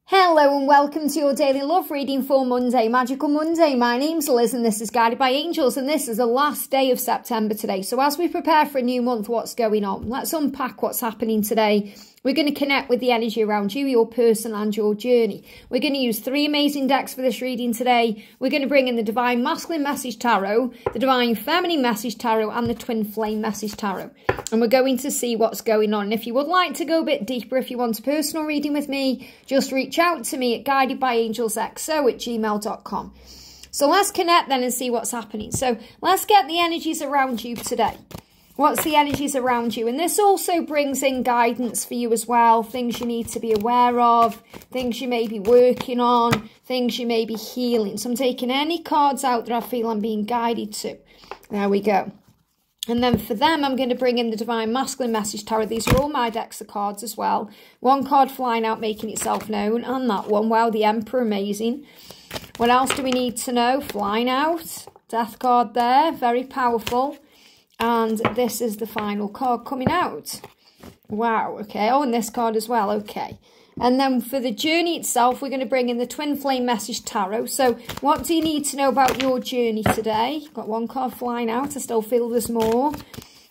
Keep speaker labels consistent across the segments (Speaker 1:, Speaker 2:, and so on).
Speaker 1: Hello and welcome to your daily love reading for Monday, Magical Monday. My name's Liz and this is Guided by Angels, and this is the last day of September today. So as we prepare for a new month, what's going on? Let's unpack what's happening today. We're going to connect with the energy around you, your person and your journey. We're going to use 3 amazing decks for this reading today. We're going to bring in the Divine Masculine Message Tarot, the Divine Feminine Message Tarot and the Twin Flame Message Tarot. And we're going to see what's going on. And if you would like to go a bit deeper, if you want a personal reading with me, just reach out to me at guidedbyangelsxo@gmail.com. So let's connect then and see what's happening. So let's get the energies around you today. What's the energies around you? And this also brings in guidance for you as well. Things you need to be aware of. Things you may be working on. Things you may be healing. So I'm taking any cards out that I feel I'm being guided to. There we go. And then for them, I'm going to bring in the Divine Masculine Message Tarot. These are all my decks of cards as well. One card flying out, making itself known. And that one. Wow, the Emperor, amazing. What else do we need to know? Flying out. Death card there. Very powerful. And this is the final card coming out. Wow, okay. Oh, and this card as well, okay. And then for the journey itself, we're going to bring in the Twin Flame Message Tarot. So what do you need to know about your journey today? Got one card flying out. I still feel there's more.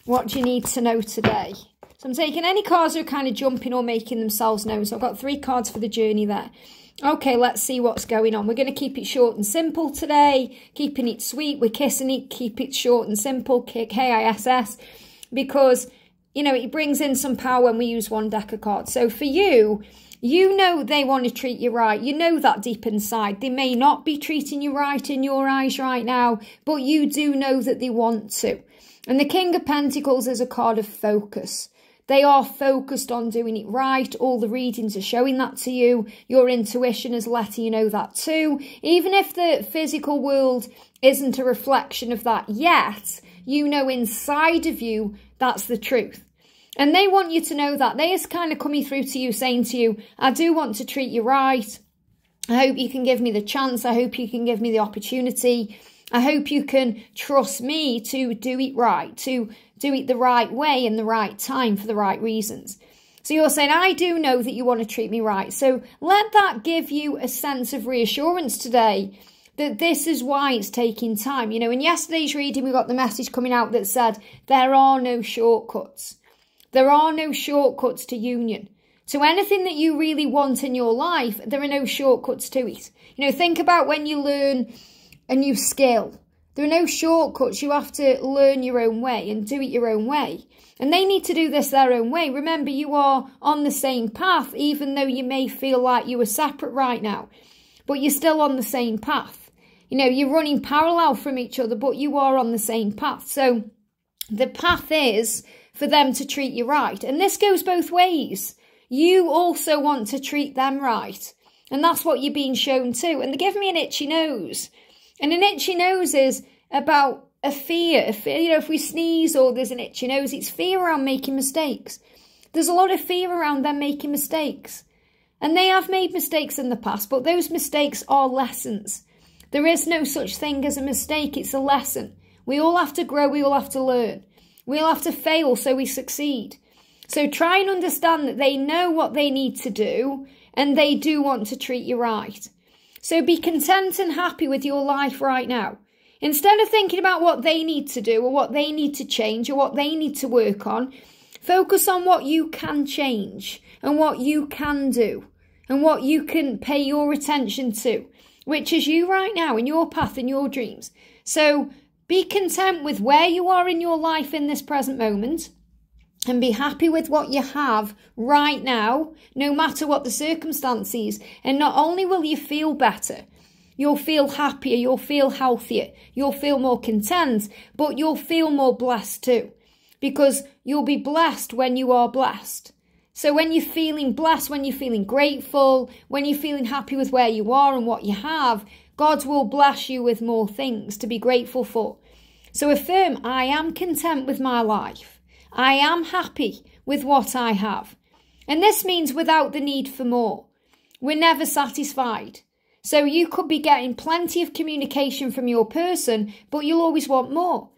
Speaker 1: What do you need to know today? So I'm taking any cards that are kind of jumping or making themselves known. So I've got 3 cards for the journey there. Okay, let's see what's going on. We're going to keep it short and simple today. Keeping it sweet. We're kissing it. Keep it short and simple. K-I-S-S. Because, you know, it brings in some power when we use one deck of cards. So for you, you know they want to treat you right. You know that deep inside. They may not be treating you right in your eyes right now, but you do know that they want to. And the King of Pentacles is a card of focus. They are focused on doing it right. All the readings are showing that to you. Your intuition is letting you know that too. Even if the physical world isn't a reflection of that yet, you know inside of you that's the truth. And they want you to know that. They is kind of coming through to you, saying to you, I do want to treat you right. I hope you can give me the chance. I hope you can give me the opportunity. I hope you can trust me to do it right, to do it the right way in the right time for the right reasons. So you're saying, I do know that you want to treat me right. So let that give you a sense of reassurance today that this is why it's taking time. You know, in yesterday's reading, we got the message coming out that said, there are no shortcuts. There are no shortcuts to union. To anything that you really want in your life, there are no shortcuts to it. You know, think about when you learn a new skill. There are no shortcuts. You have to learn your own way and do it your own way. And they need to do this their own way. Remember, you are on the same path, even though you may feel like you are separate right now. But you're still on the same path. You know, you're running parallel from each other, but you are on the same path. So the path is for them to treat you right. And this goes both ways. You also want to treat them right. And that's what you're being shown too. And they give me an itchy nose. And an itchy nose is about a fear. You know, if we sneeze or there's an itchy nose, it's fear around making mistakes. There's a lot of fear around them making mistakes. And they have made mistakes in the past, but those mistakes are lessons. There is no such thing as a mistake. It's a lesson. We all have to grow. We all have to learn. We all have to fail so we succeed. So try and understand that they know what they need to do and they do want to treat you right. So be content and happy with your life right now. Instead of thinking about what they need to do or what they need to change or what they need to work on, focus on what you can change and what you can do and what you can pay your attention to, which is you right now in your path and your dreams. So be content with where you are in your life in this present moment. And be happy with what you have right now, no matter what the circumstances. And not only will you feel better, you'll feel happier, you'll feel healthier, you'll feel more content, but you'll feel more blessed too. Because you'll be blessed when you are blessed. So when you're feeling blessed, when you're feeling grateful, when you're feeling happy with where you are and what you have, God will bless you with more things to be grateful for. So affirm, I am content with my life. I am happy with what I have. And this means without the need for more. We're never satisfied. So you could be getting plenty of communication from your person, but you'll always want more.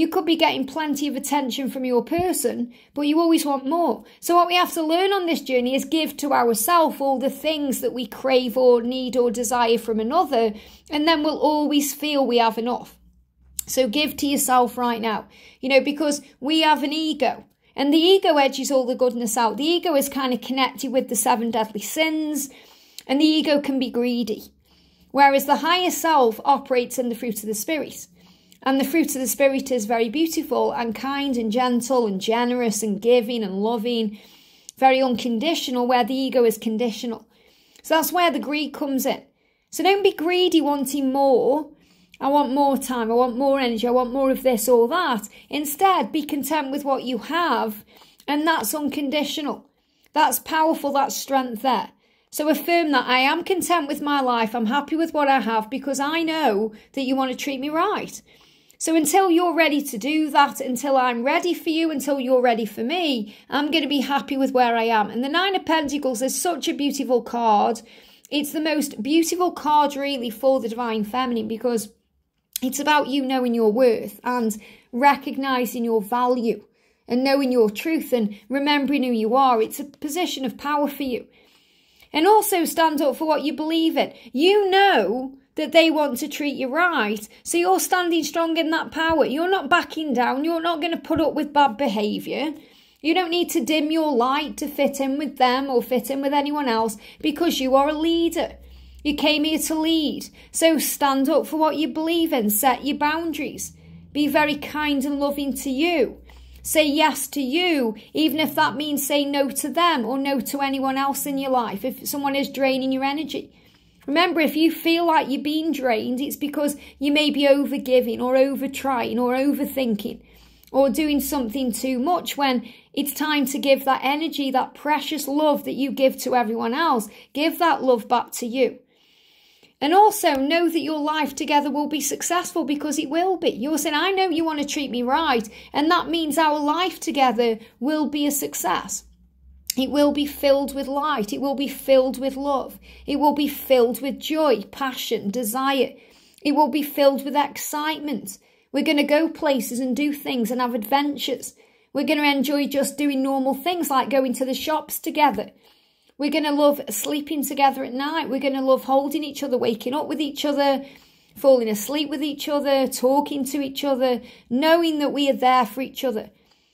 Speaker 1: You could be getting plenty of attention from your person, but you always want more. So what we have to learn on this journey is give to ourselves all the things that we crave or need or desire from another, and then we'll always feel we have enough. So give to yourself right now, because we have an ego, and the ego edges all the goodness out. The ego is kind of connected with the 7 deadly sins, and the ego can be greedy, whereas the higher self operates in the fruit of the Spirit. And the fruit of the Spirit is very beautiful and kind and gentle and generous and giving and loving, very unconditional, where the ego is conditional. So that's where the greed comes in. So don't be greedy wanting more. I want more time, I want more energy, I want more of this or that. Instead, be content with what you have, and that's unconditional. That's powerful, that's strength there. So affirm that I am content with my life, I'm happy with what I have, because I know that you want to treat me right. So until you're ready to do that, until I'm ready for you, until you're ready for me, I'm going to be happy with where I am. And the 9 of Pentacles is such a beautiful card. It's the most beautiful card really for the Divine Feminine, because it's about you knowing your worth and recognising your value and knowing your truth and remembering who you are. It's a position of power for you. And also stand up for what you believe in. You know that they want to treat you right. So you're standing strong in that power. You're not backing down. You're not going to put up with bad behaviour. You don't need to dim your light to fit in with them or fit in with anyone else, because you are a leader. You came here to lead. So stand up for what you believe in. Set your boundaries. Be very kind and loving to you. Say yes to you, even if that means saying no to them or no to anyone else in your life, if someone is draining your energy. Remember, if you feel like you're being drained, it's because you may be overgiving or over-trying or overthinking or doing something too much, when it's time to give that energy, that precious love that you give to everyone else. Give that love back to you. And also know that your life together will be successful, because it will be. You're saying, I know you want to treat me right, and that means our life together will be a success. It will be filled with light. It will be filled with love. It will be filled with joy, passion, desire. It will be filled with excitement. We're going to go places and do things and have adventures. We're going to enjoy just doing normal things like going to the shops together. We're going to love sleeping together at night. We're going to love holding each other, waking up with each other, falling asleep with each other, talking to each other, knowing that we are there for each other.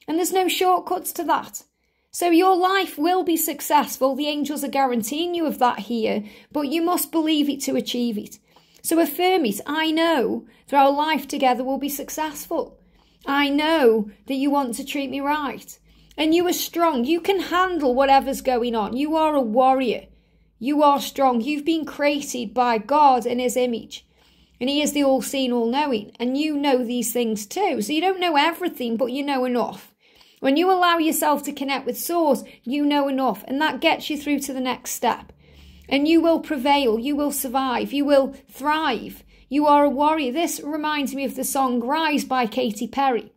Speaker 1: And there's no shortcuts to that. So your life will be successful. The angels are guaranteeing you of that here, but you must believe it to achieve it. So affirm it. I know that our life together will be successful. I know that you want to treat me right. And you are strong. You can handle whatever's going on. You are a warrior. You are strong. You've been created by God in his image. And he is the all-seeing, all-knowing. And you know these things too. So you don't know everything, but you know enough. When you allow yourself to connect with Source, you know enough, and that gets you through to the next step. And you will prevail, you will survive, you will thrive. You are a warrior. This reminds me of the song Rise by Katy Perry.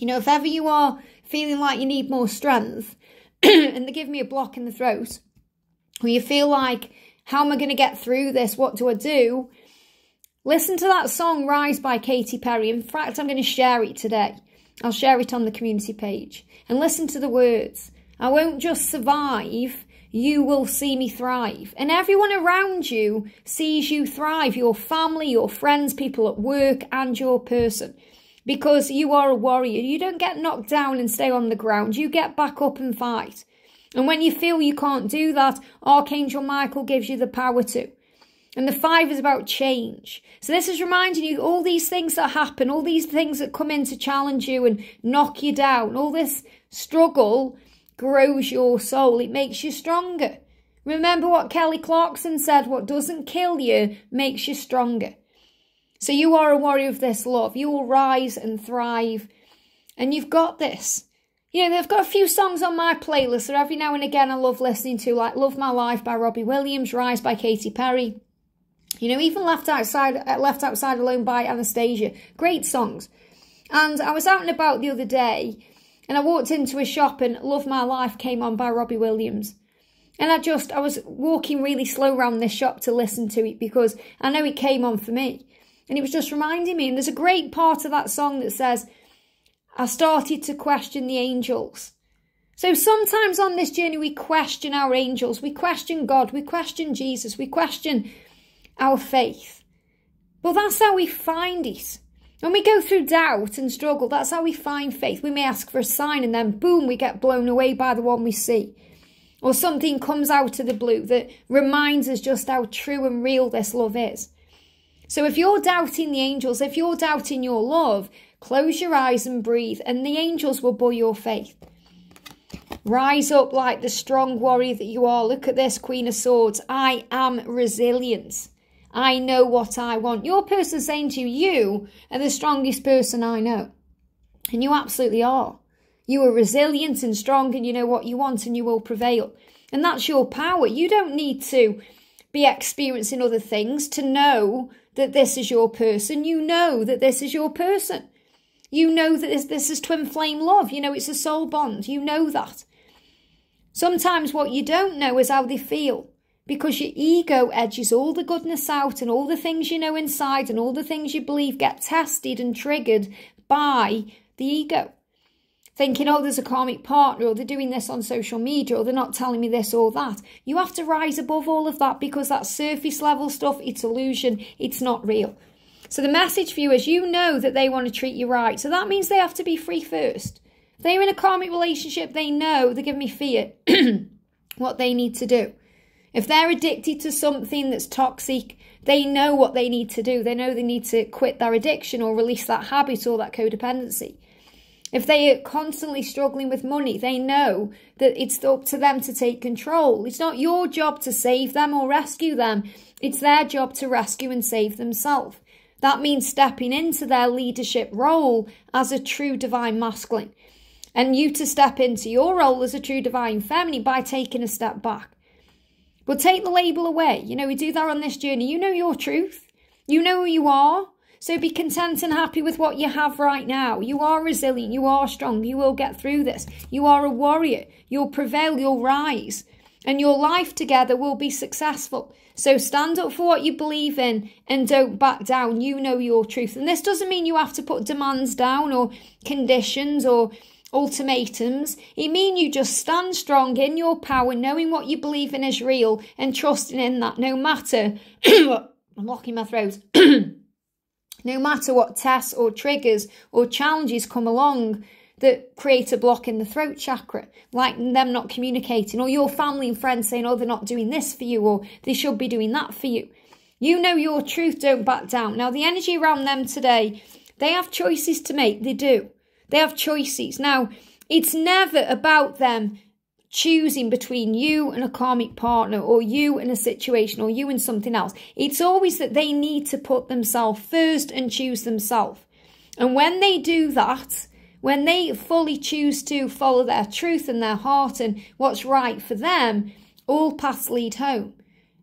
Speaker 1: If ever you are feeling like you need more strength, and they give me a block in the throat, or you feel like, how am I going to get through this? What do I do? Listen to that song Rise by Katy Perry. In fact, I'm going to share it today. I'll share it on the community page. And listen to the words. I won't just survive, you will see me thrive. And everyone around you sees you thrive. Your family, your friends, people at work, and your person. Because you are a warrior. You don't get knocked down and stay on the ground. You get back up and fight. And when you feel you can't do that, Archangel Michael gives you the power to. And the 5 is about change. So this is reminding you all these things that happen, all these things that come in to challenge you and knock you down, all this struggle grows your soul. It makes you stronger. Remember what Kelly Clarkson said, what doesn't kill you makes you stronger. So you are a warrior of this love. You will rise and thrive. And you've got this. They've got a few songs on my playlist that every now and again I love listening to, like Love My Life by Robbie Williams, Rise by Katy Perry. Even Left Outside Alone by Anastasia. Great songs. And I was out and about the other day, and I walked into a shop and Love My Life came on by Robbie Williams. And I was walking really slow around this shop to listen to it, because I know it came on for me. And it was just reminding me, and there's a great part of that song that says, I started to question the angels. So sometimes on this journey, we question our angels, we question God, we question Jesus, we question our faith. But that's how we find it. When we go through doubt and struggle, that's how we find faith. We may ask for a sign and then boom, we get blown away by the one we see. Or something comes out of the blue that reminds us just how true and real this love is. So if you're doubting the angels, if you're doubting your love, close your eyes and breathe, and the angels will buoy your faith. Rise up like the strong warrior that you are. Look at this, Queen of Swords. I am resilient. I know what I want. Your person saying to you, you are the strongest person I know. And you absolutely are. You are resilient and strong, and you know what you want, and you will prevail. And that's your power. You don't need to be experiencing other things to know that this is your person. You know that this is your person. You know that this is twin flame love. You know it's a soul bond. You know that. Sometimes what you don't know is how they feel, because your ego edges all the goodness out, and all the things you know inside and all the things you believe get tested and triggered by the ego. Thinking, oh, there's a karmic partner, or they're doing this on social media, or they're not telling me this or that. You have to rise above all of that, because that surface level stuff, it's illusion, it's not real. So the message for you is, you know that they want to treat you right. So that means they have to be free first. If they're in a karmic relationship, they know they're giving me fear what they need to do. If they're addicted to something that's toxic, they know what they need to do. They know they need to quit their addiction or release that habit or that codependency. If they are constantly struggling with money, they know that it's up to them to take control. It's not your job to save them or rescue them. It's their job to rescue and save themselves. That means stepping into their leadership role as a true divine masculine. And you to step into your role as a true divine feminine by taking a step back. But take the label away. You know, we do that on this journey. You know your truth. You know who you are. So be content and happy with what you have right now. You are resilient. You are strong. You will get through this. You are a warrior. You'll prevail. You'll rise. And your life together will be successful. So stand up for what you believe in and don't back down. You know your truth. And this doesn't mean you have to put demands down or conditions or ultimatums. It means you just stand strong in your power, knowing what you believe in is real and trusting in that, no matter I'm locking my throat. No matter what tests or triggers or challenges come along that create a block in the throat chakra, like them not communicating, or your family and friends saying, oh, they're not doing this for you, or they should be doing that for you. You know your truth, don't back down. Now, the energy around them today, they have choices to make. They do. They have choices. Now, it's never about them choosing between you and a karmic partner, or you and a situation, or you and something else. It's always that they need to put themselves first and choose themselves. And when they do that, when they fully choose to follow their truth and their heart and what's right for them, all paths lead home.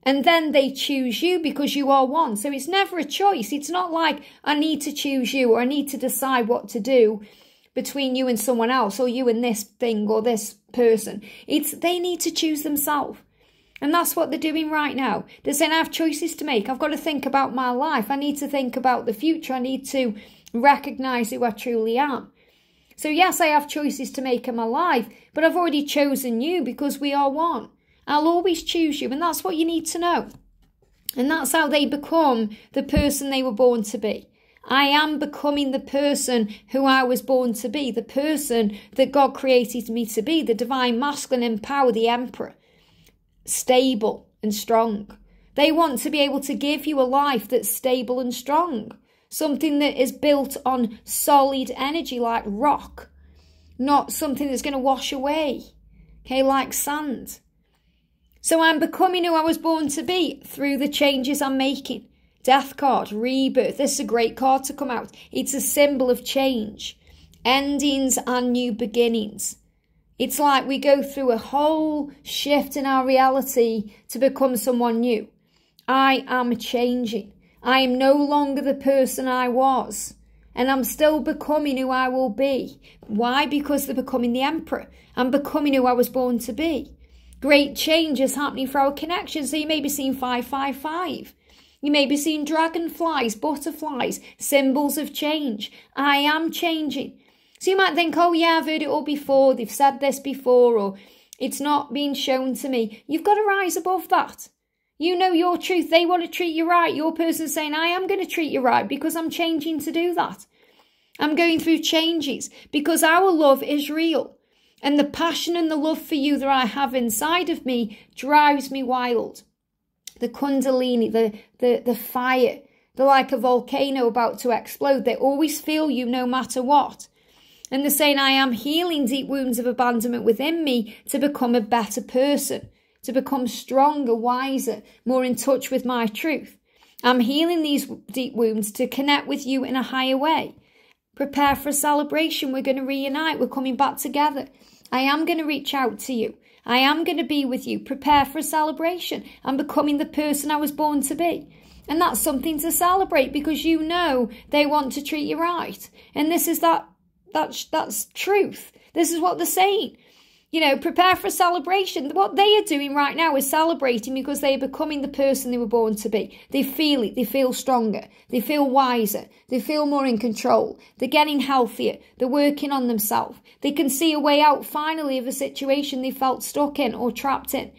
Speaker 1: And then they choose you because you are one. So it's never a choice. It's not like I need to choose you, or I need to decide what to do between you and someone else, or you and this thing or this person. It's they need to choose themselves. And that's what they're doing right now. They're saying, I have choices to make. I've got to think about my life. I need to think about the future. I need to recognize who I truly am. So yes, I have choices to make in my life, but I've already chosen you because we are one. I'll always choose you, and that's what you need to know. And that's how they become the person they were born to be. I am becoming the person who I was born to be, the person that God created me to be, the divine masculine in power, the emperor, stable and strong. They want to be able to give you a life that's stable and strong, something that is built on solid energy like rock, not something that's going to wash away, okay, like sand. So I'm becoming who I was born to be through the changes I'm making. Death card, rebirth. This is a great card to come out. It's a symbol of change, endings and new beginnings. It's like we go through a whole shift in our reality to become someone new. I am changing. I am no longer the person I was, and I'm still becoming who I will be. Why? Because they're becoming the emperor. I'm becoming who I was born to be. Great change is happening for our connection. So you may be seeing 555. You may be seeing dragonflies, butterflies, symbols of change. I am changing. So you might think, oh yeah, I've heard it all before. They've said this before, or it's not being shown to me. You've got to rise above that. You know your truth. They want to treat you right. Your person's saying, I am going to treat you right because I'm changing to do that. I'm going through changes because our love is real. And the passion and the love for you that I have inside of me drives me wild. The kundalini, the fire, they're like a volcano about to explode. They always feel you no matter what. And they're saying, I am healing deep wounds of abandonment within me to become a better person, to become stronger, wiser, more in touch with my truth. I'm healing these deep wounds to connect with you in a higher way. Prepare for a celebration. We're going to reunite. We're coming back together. I am going to reach out to you. I am going to be with you. Prepare for a celebration. I'm becoming the person I was born to be. And that's something to celebrate because you know they want to treat you right. And this is that's truth. This is what they're saying. You know, prepare for a celebration. What they are doing right now is celebrating because they are becoming the person they were born to be. They feel it. They feel stronger. They feel wiser. They feel more in control. They're getting healthier. They're working on themselves. They can see a way out finally of a situation they felt stuck in or trapped in.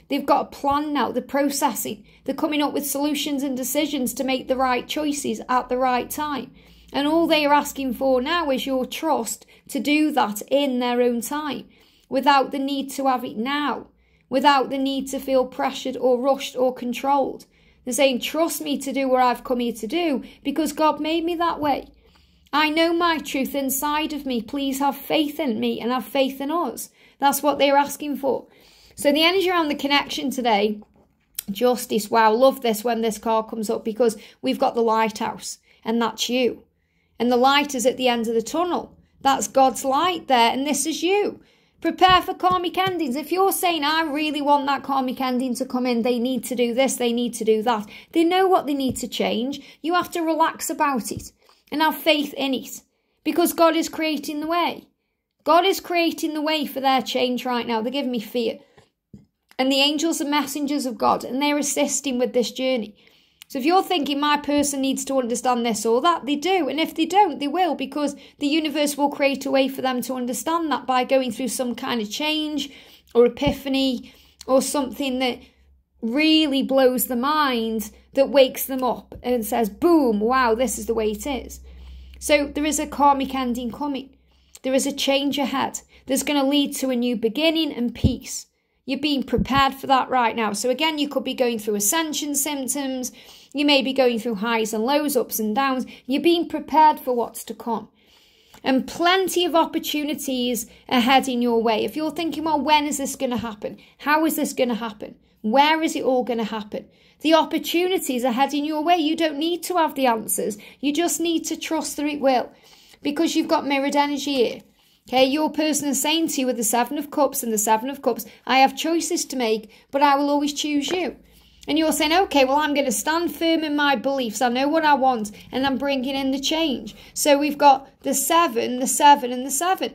Speaker 1: They've got a plan now. They're processing. They're coming up with solutions and decisions to make the right choices at the right time. And all they are asking for now is your trust to do that in their own time, without the need to have it now, without the need to feel pressured or rushed or controlled. They're saying, trust me to do what I've come here to do because God made me that way. I know my truth inside of me. Please have faith in me and have faith in us. That's what they're asking for. So the energy around the connection today, justice. Wow, love this when this card comes up because we've got the lighthouse and that's you. And the light is at the end of the tunnel. That's God's light there and this is you. Prepare for karmic endings. If you're saying, I really want that karmic ending to come in, they need to do this, they need to do that. They know what they need to change. You have to relax about it and have faith in it because God is creating the way. God is creating the way for their change right now. They're giving me fear. And the angels are messengers of God and they're assisting with this journey. So if you're thinking my person needs to understand this or that, they do. And if they don't, they will because the universe will create a way for them to understand that by going through some kind of change or epiphany or something that really blows the mind, that wakes them up and says, boom, wow, this is the way it is. So there is a karmic ending coming. There is a change ahead. There's going to lead to a new beginning and peace. You're being prepared for that right now. So again, you could be going through ascension symptoms. You may be going through highs and lows, ups and downs. You're being prepared for what's to come. And plenty of opportunities ahead in your way. If you're thinking, well, when is this going to happen? How is this going to happen? Where is it all going to happen? The opportunities ahead in your way. You don't need to have the answers. You just need to trust that it will. Because you've got mirrored energy here. Okay, your person is saying to you with the Seven of Cups and the Seven of Cups, I have choices to make, but I will always choose you. And you're saying, okay, well, I'm going to stand firm in my beliefs. I know what I want, and I'm bringing in the change. So we've got the 7, the 7, and the 7.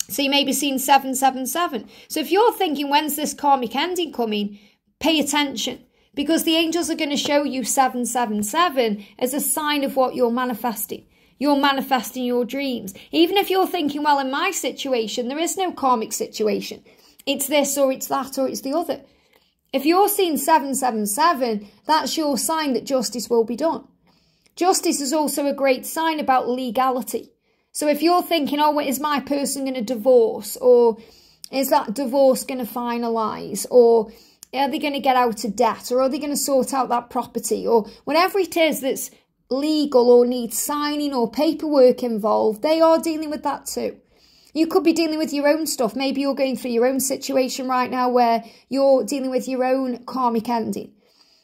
Speaker 1: So you may be seeing 777. So if you're thinking, when's this karmic ending coming? Pay attention, because the angels are going to show you 777 as a sign of what you're manifesting. You're manifesting your dreams. Even if you're thinking, well, in my situation, there is no karmic situation. It's this or it's that or it's the other. If you're seeing 777, that's your sign that justice will be done. Justice is also a great sign about legality. So if you're thinking, oh, is my person going to divorce? Or is that divorce going to finalise? Or are they going to get out of debt? Or are they going to sort out that property? Or whatever it is that's legal or needs signing or paperwork involved, they are dealing with that too. You could be dealing with your own stuff. Maybe you're going through your own situation right now where you're dealing with your own karmic ending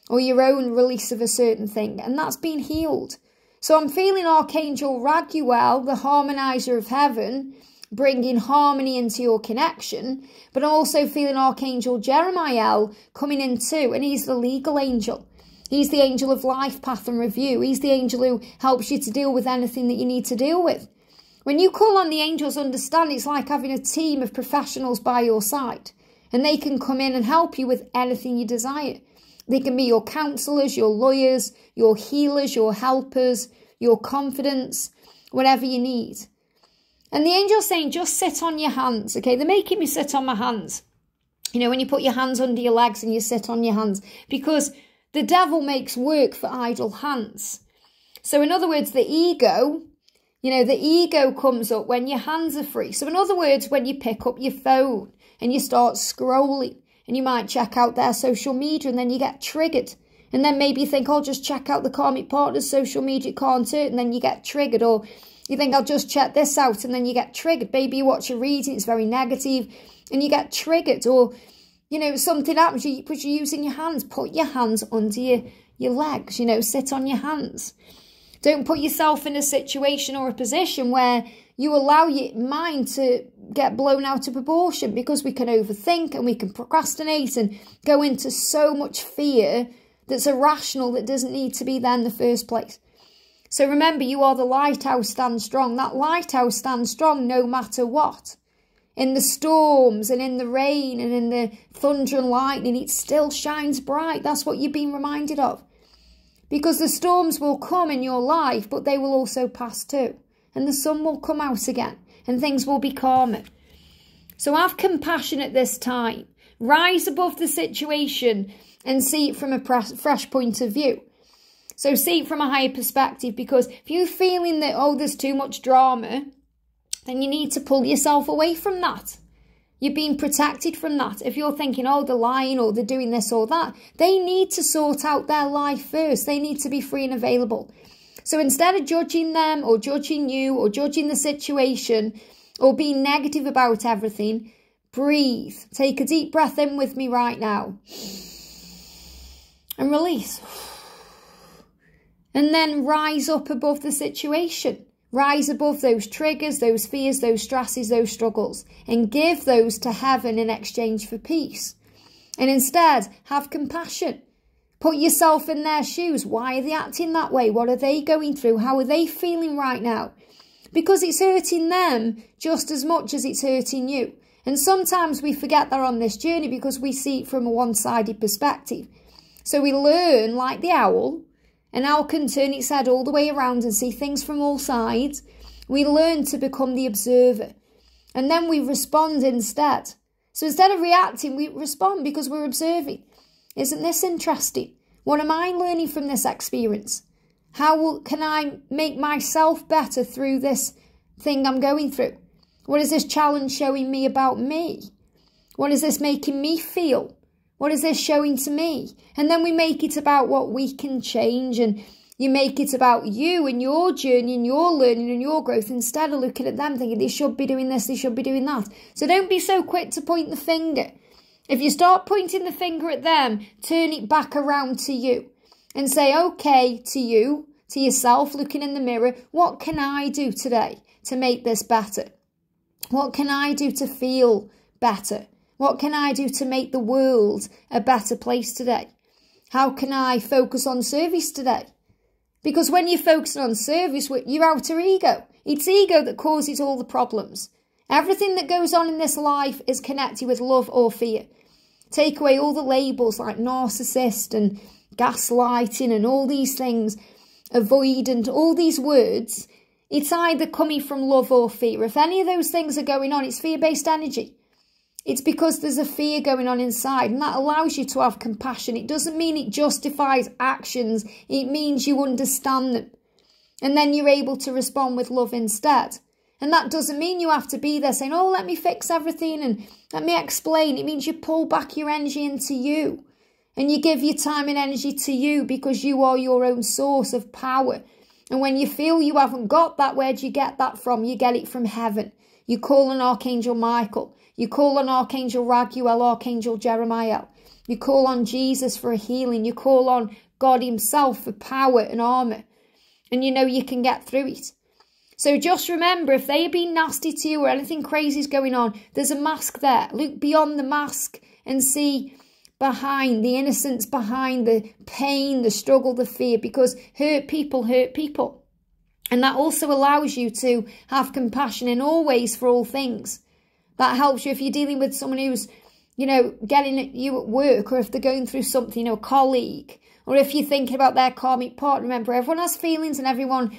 Speaker 1: or your own release of a certain thing, and that's been healed. So I'm feeling Archangel Raguel, the harmonizer of heaven, bringing harmony into your connection, but I'm also feeling Archangel Jeremiah coming in too, and he's the legal angel. He's the angel of life path and review. He's the angel who helps you to deal with anything that you need to deal with. When you call on the angels, understand it's like having a team of professionals by your side. And they can come in and help you with anything you desire. They can be your counsellors, your lawyers, your healers, your helpers, your confidants, whatever you need. And the angel's saying, just sit on your hands, okay? They're making me sit on my hands. You know, when you put your hands under your legs and you sit on your hands, because the devil makes work for idle hands. So in other words, the ego, you know, the ego comes up when your hands are free. So in other words, when you pick up your phone and you start scrolling and you might check out their social media and then you get triggered. And then maybe you think, I'll just check out the karmic partner's social media, can't hurt, and then you get triggered. Or you think, I'll just check this out, and then you get triggered. Maybe you watch a reading, it's very negative, and you get triggered. Or, you know, something happens, because you're using your hands. Put your hands under your legs, you know, sit on your hands. Don't put yourself in a situation or a position where you allow your mind to get blown out of proportion, because we can overthink and we can procrastinate and go into so much fear that's irrational, that doesn't need to be there in the first place. So remember, you are the lighthouse, stand strong. That lighthouse stands strong no matter what. In the storms and in the rain and in the thunder and lightning, it still shines bright. That's what you've been reminded of. Because the storms will come in your life, but they will also pass too. And the sun will come out again and things will be calmer. So have compassion at this time. Rise above the situation and see it from a fresh point of view. So see it from a higher perspective, because if you're feeling that, oh, there's too much drama, then you need to pull yourself away from that. You're being protected from that. If you're thinking, oh, they're lying or they're doing this or that, they need to sort out their life first. They need to be free and available. So instead of judging them or judging you or judging the situation or being negative about everything, breathe. Take a deep breath in with me right now. And release. And then rise up above the situation. Rise above those triggers, those fears, those stresses, those struggles. And give those to heaven in exchange for peace. And instead, have compassion. Put yourself in their shoes. Why are they acting that way? What are they going through? How are they feeling right now? Because it's hurting them just as much as it's hurting you. And sometimes we forget they're on this journey because we see it from a one-sided perspective. So we learn, like the owl, an owl can turn its head all the way around and see things from all sides. We learn to become the observer. And then we respond instead. So instead of reacting, we respond because we're observing. Isn't this interesting? What am I learning from this experience? How can I make myself better through this thing I'm going through? What is this challenge showing me about me? What is this making me feel? What is this showing to me? And then we make it about what we can change, and you make it about you and your journey and your learning and your growth, instead of looking at them thinking they should be doing this, they should be doing that. So don't be so quick to point the finger. If you start pointing the finger at them, turn it back around to you and say, okay, to you, to yourself, looking in the mirror, what can I do today to make this better? What can I do to feel better? What can I do to make the world a better place today? How can I focus on service today? Because when you're focusing on service, your outer ego, it's ego that causes all the problems. Everything that goes on in this life is connected with love or fear. Take away all the labels like narcissist and gaslighting and all these things, avoidant, all these words. It's either coming from love or fear. If any of those things are going on, it's fear-based energy. It's because there's a fear going on inside, and that allows you to have compassion. It doesn't mean it justifies actions. It means you understand them. And then you're able to respond with love instead. And that doesn't mean you have to be there saying, oh, let me fix everything and let me explain. It means you pull back your energy into you. And you give your time and energy to you, because you are your own source of power. And when you feel you haven't got that, where do you get that from? You get it from heaven. You call on Archangel Michael. You call on Archangel Raguel, Archangel Jeremiah. You call on Jesus for a healing. You call on God himself for power and armour. And you know you can get through it. So just remember, if they are being nasty to you or anything crazy is going on, there's a mask there. Look beyond the mask and see behind the innocence, behind the pain, the struggle, the fear, because hurt people hurt people. And that also allows you to have compassion in all ways for all things. That helps you if you're dealing with someone who's, you know, getting at you at work, or if they're going through something, you know, a colleague, or if you're thinking about their karmic partner. Remember, everyone has feelings and everyone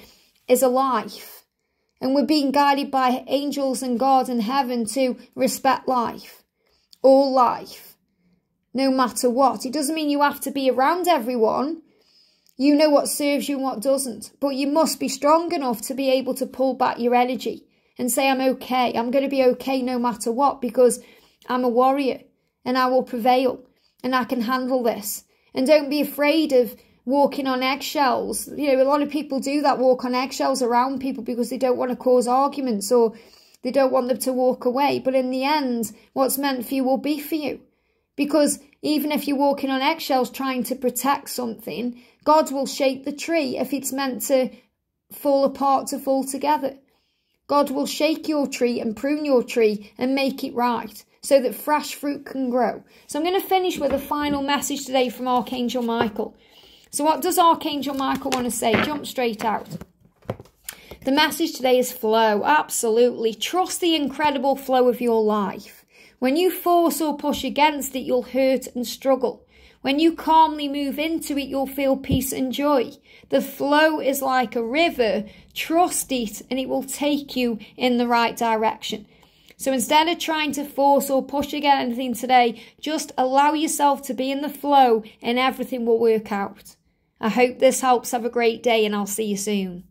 Speaker 1: is alive. And we're being guided by angels and God and heaven to respect life. All life. No matter what. It doesn't mean you have to be around everyone. You know what serves you and what doesn't. But you must be strong enough to be able to pull back your energy and say, I'm okay. I'm going to be okay no matter what, because I'm a warrior and I will prevail and I can handle this. And don't be afraid of walking on eggshells. You know, a lot of people do that, walk on eggshells around people because they don't want to cause arguments or they don't want them to walk away. But in the end, what's meant for you will be for you. Because even if you're walking on eggshells trying to protect something, God will shake the tree if it's meant to fall apart, to fall together. God will shake your tree and prune your tree and make it right so that fresh fruit can grow. So I'm going to finish with a final message today from Archangel Michael. So what does Archangel Michael want to say? Jump straight out. The message today is flow. Absolutely. Trust the incredible flow of your life. When you force or push against it, you'll hurt and struggle. When you calmly move into it, you'll feel peace and joy. The flow is like a river. Trust it and it will take you in the right direction. So instead of trying to force or push against anything today, just allow yourself to be in the flow and everything will work out. I hope this helps. Have a great day and I'll see you soon.